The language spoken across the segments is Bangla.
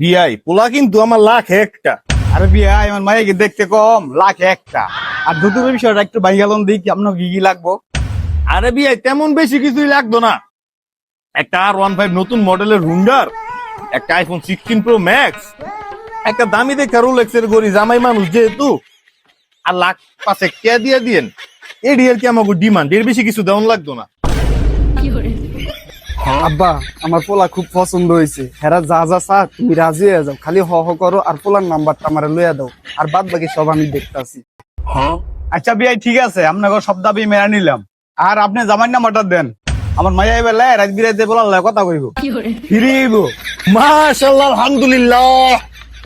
বিয়াই পোলা কিন্তু আমার লাখ একটা। আরে বিয়ে আমার মাইকে দেখতে কম, লাখ একটা। আর দুটোর বিষয়টা একটু ভাই গেলাম দেখি আপনার কি কি লাগবো। আরে বিয়াই তেমন বেশি কিছুই লাগতো না। একটা R15 নতুন মডেলের হুন্ডার, একটা আইফোন 16 প্রো ম্যাক্স, একটা দামি দেখা রোলেক্সের গড়ি জামাই মানুষ যেহেতু, আর লাখ 5 কে দিয়ে দিয়েন। এডি আর কি আমাকে ডিমান্ড, এর বেশি কিছু দেওয়ান লাগতো না। আব্বা আমার পোলা খুব পছন্দ হয়েছে, হেরা যা যা চা তুমি রাজি হয়ে যাও, খালি হ হ করো আর পোলার নাম্বারটা আমার লইয়া দাও, আর বাদ বাকি সব আমি দেখতাছি। আচ্ছা বিয়ে ঠিক আছে, আপনাকে সব দাবি মেনে নিলাম। আর আপনি জামাই নাম্বারটা দেন, আমার মাইয়া এবার রাত বিরাইতে বলার কথা কইব, ফিরিব। মাশাআল্লাহ, আলহামদুলিল্লাহ।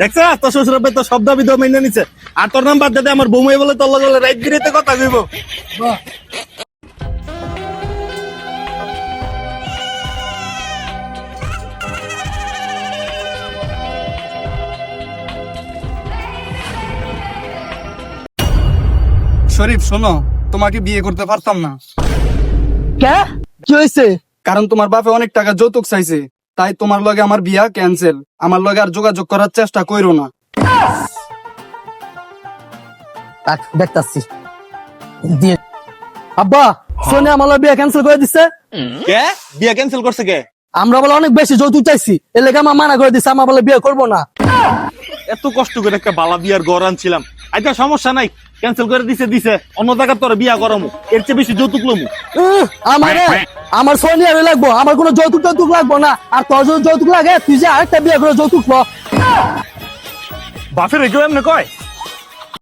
দেখছা তোর শ্বশুর বাড়ি তো সব দাবি মেনে নিছে। আর তোর নাম্বার দিতে আমার বৌমাই বলে তোর লগে রাইট বিরেতে কথা কইব। শরীফ শোনো, তোমাকে বিয়ে করতে পারতাম না, কে কি হয়েছে? কারণ তোমার বাপে অনেক টাকা যৌতুক চাইছে, তাই তোমার লগে আমার বিয়া ক্যান্সেল। আমার লগে আর যোগাযোগ করার চেষ্টা কইরো না। দেখতাছি দিয়ে আব্বা সোনিয়া আমার বিয়ে ক্যান্সেল করে দিছে। কে বিয়া ক্যান্সেল করছে কে? আমরা বলে অনেক বেশি যৌতুক চাইছি, এর লেগে আমার মানা করে দিছে, আমার বলে বিয়ে করবো না। এত কষ্ট করে একটা বালা বিয়ার ঘর আনছিলাম। আচ্ছা সমস্যা নাই, ক্যান্সেল করে দিছে অন্য জায়গায় তোর বিয়া করামু, এর চেয়ে বেশি যৌতুক লমু। আমার সোনিয়া লাগবো, আমার কোনো যৌতুক টৌতুক লাগবো না। আর তোর যদি যৌতুক লাগে তুই যে আরেকটা বিয়ে করে যৌতুক ল। বাপের কেউ এমনি কয়?